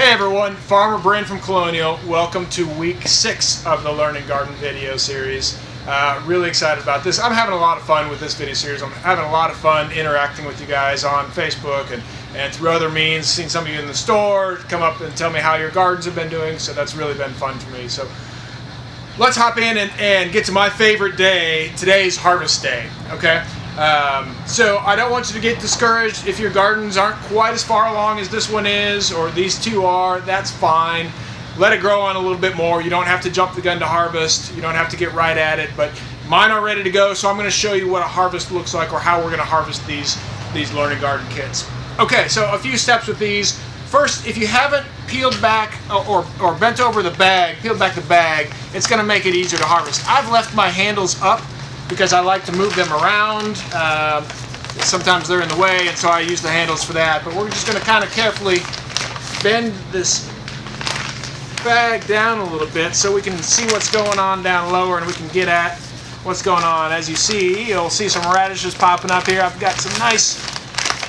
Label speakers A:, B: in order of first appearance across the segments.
A: Hey everyone, Farmer Bryn from Colonial. Welcome to week 6 of the Learn and Garden video series. Really excited about this. I'm having a lot of fun with this video series. I'm having a lot of fun interacting with you guys on Facebook and through other means. Seen some of you in the store come up and tell me how your gardens have been doing, so that's really been fun for me. So let's hop in and get to my favorite day. Today's harvest day, okay? So I don't want you to get discouraged if your gardens aren't quite as far along as this one is, or these two are. That's fine. Let it grow on a little bit more. You don't have to jump the gun to harvest. You don't have to get right at it, but mine are ready to go, so I'm going to show you what a harvest looks like, or how we're going to harvest these Learn and Garden kits. Okay, so a few steps with these. First, if you haven't peeled back or bent over the bag, peeled back the bag, it's going to make it easier to harvest. I've left my handles up because I like to move them around. Sometimes they're in the way, and so I use the handles for that. But we're just going to kind of carefully bend this bag down a little bit so we can see what's going on down lower, and we can get at what's going on. As you see, you'll see some radishes popping up here. I've got some nice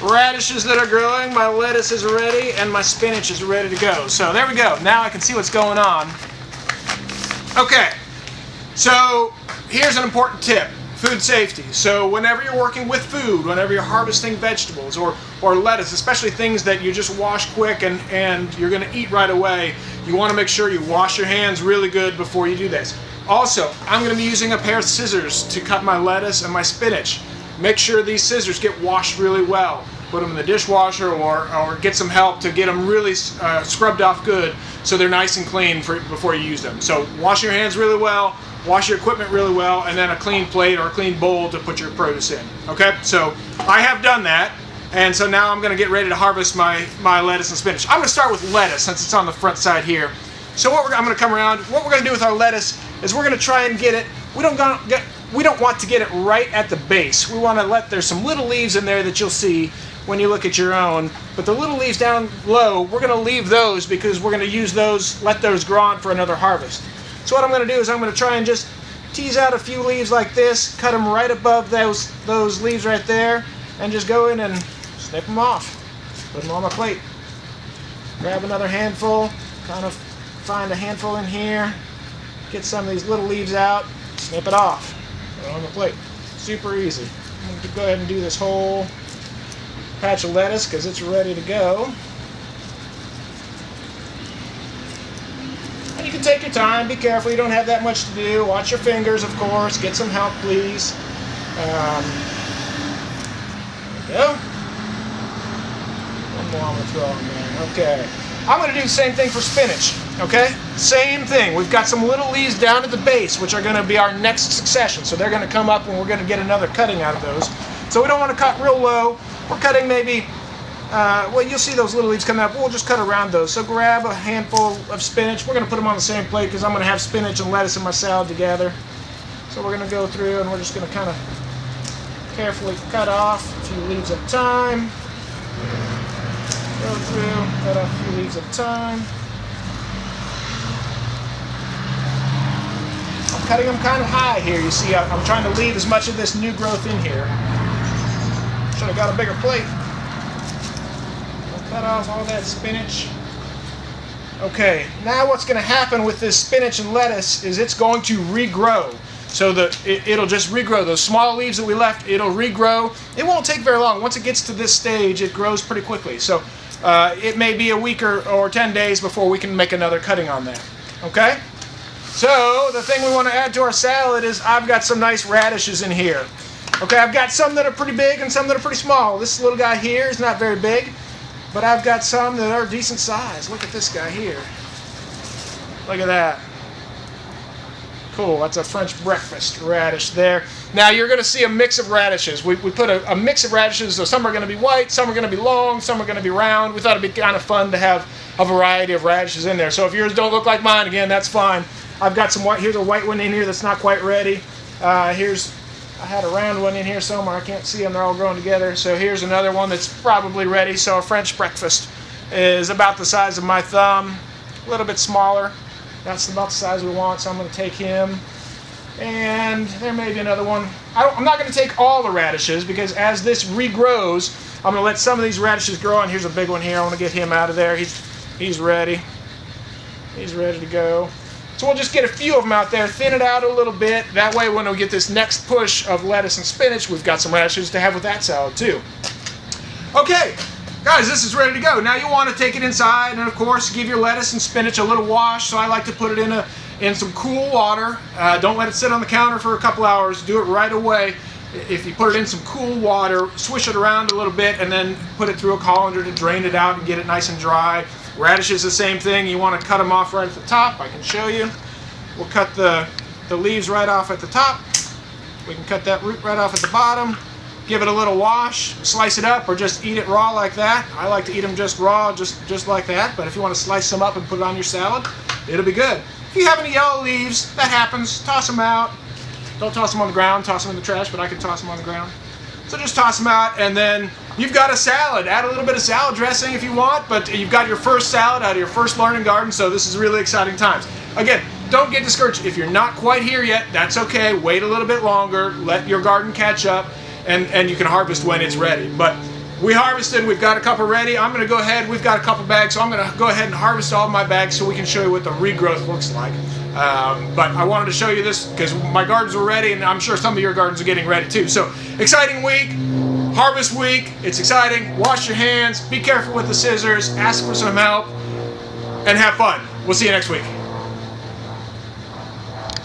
A: radishes that are growing. My lettuce is ready, and my spinach is ready to go. So there we go. Now I can see what's going on. Okay, so here's an important tip: food safety. So whenever you're working with food, whenever you're harvesting vegetables or lettuce, especially things that you just wash quick and you're going to eat right away, you want to make sure you wash your hands really good before you do this. Also, I'm going to be using a pair of scissors to cut my lettuce and my spinach. Make sure these scissors get washed really well. Put them in the dishwasher or get some help to get them really scrubbed off good so they're nice and clean before you use them. So wash your hands really well, wash your equipment really well, and then a clean plate or a clean bowl to put your produce in. Okay, so I have done that, and so now I'm going to get ready to harvest my lettuce and spinach. I'm going to start with lettuce since it's on the front side here. So I'm going to come around. What we're going to do with our lettuce is we're going to try and get it. We don't want to get it right at the base. We want to there's some little leaves in there that you'll see when you look at your own, but the little leaves down low, we're going to leave those because we're going to use those, let those grow on for another harvest. So what I'm going to do is I'm going to try and just tease out a few leaves like this, cut them right above those leaves right there, and just go in and snip them off. Put them on my plate. Grab another handful, kind of find a handful in here, get some of these little leaves out, snip it off, put it on the plate. Super easy. I'm going to go ahead and do this whole patch of lettuce because it's ready to go. And you can take your time, be careful, you don't have that much to do. Watch your fingers, of course, get some help, please. There we go. One more I'm going to throw in there. Okay. I'm going to do the same thing for spinach. Okay? Same thing. We've got some little leaves down at the base, which are going to be our next succession. So they're going to come up and we're going to get another cutting out of those. So we don't want to cut real low. We're cutting maybe, well, you'll see those little leaves coming up. We'll just cut around those. So grab a handful of spinach. We're going to put them on the same plate because I'm going to have spinach and lettuce in my salad together. So we're going to go through and we're just going to kind of carefully cut off a few leaves at a time. Go through, cut off a few leaves at a time. I'm cutting them kind of high here. You see, I'm trying to leave as much of this new growth in here. Should have got a bigger plate. I'll cut off all that spinach. Okay, now what's going to happen with this spinach and lettuce is it's going to regrow. So it'll just regrow. Those small leaves that we left, it'll regrow. It won't take very long. Once it gets to this stage, it grows pretty quickly. So it may be a week or 10 days before we can make another cutting on that. Okay? So the thing we want to add to our salad is I've got some nice radishes in here. Okay, I've got some that are pretty big and some that are pretty small. This little guy here is not very big, but I've got some that are decent size. Look at this guy here. Look at that. Cool, that's a French breakfast radish there. Now you're going to see a mix of radishes. We put a mix of radishes, so some are going to be white, some are going to be long, some are going to be round. We thought it'd be kind of fun to have a variety of radishes in there. So if yours don't look like mine, again, that's fine. I've got some white. Here's a white one in here that's not quite ready. I had a round one in here somewhere. I can't see them. They're all growing together. So here's another one that's probably ready. So a French breakfast is about the size of my thumb, a little bit smaller. That's about the size we want, so I'm going to take him. And there may be another one. I'm not going to take all the radishes because as this regrows, I'm going to let some of these radishes grow on. Here's a big one here. I want to get him out of there. He's He's ready. He's ready to go. So we'll just get a few of them out there, thin it out a little bit. That way when we get this next push of lettuce and spinach, we've got some radishes to have with that salad too. Okay, guys, this is ready to go. Now you want to take it inside and of course give your lettuce and spinach a little wash. So I like to put it in some cool water. Don't let it sit on the counter for a couple hours. Do it right away. If you put it in some cool water, swish it around a little bit and then put it through a colander to drain it out and get it nice and dry. Radishes, the same thing. You want to cut them off right at the top. I can show you. We'll cut the leaves right off at the top. We can cut that root right off at the bottom. Give it a little wash, slice it up, or just eat it raw like that. I like to eat them just raw, just like that. But if you want to slice them up and put it on your salad, it'll be good. If you have any yellow leaves, that happens. Toss them out. Don't toss them on the ground. Toss them in the trash, but I can toss them on the ground. So just toss them out, and then you've got a salad. Add a little bit of salad dressing if you want, but you've got your first salad out of your first learning garden, so this is really exciting times. Again, don't get discouraged. If you're not quite here yet, that's okay. Wait a little bit longer. Let your garden catch up, and you can harvest when it's ready. But we harvested. We've got a couple ready. I'm going to go ahead. We've got a couple bags, so I'm going to go ahead and harvest all of my bags so we can show you what the regrowth looks like. But I wanted to show you this because my gardens were ready, and I'm sure some of your gardens are getting ready too. So, exciting week, harvest week. It's exciting. Wash your hands. Be careful with the scissors. Ask for some help, and have fun. We'll see you next week.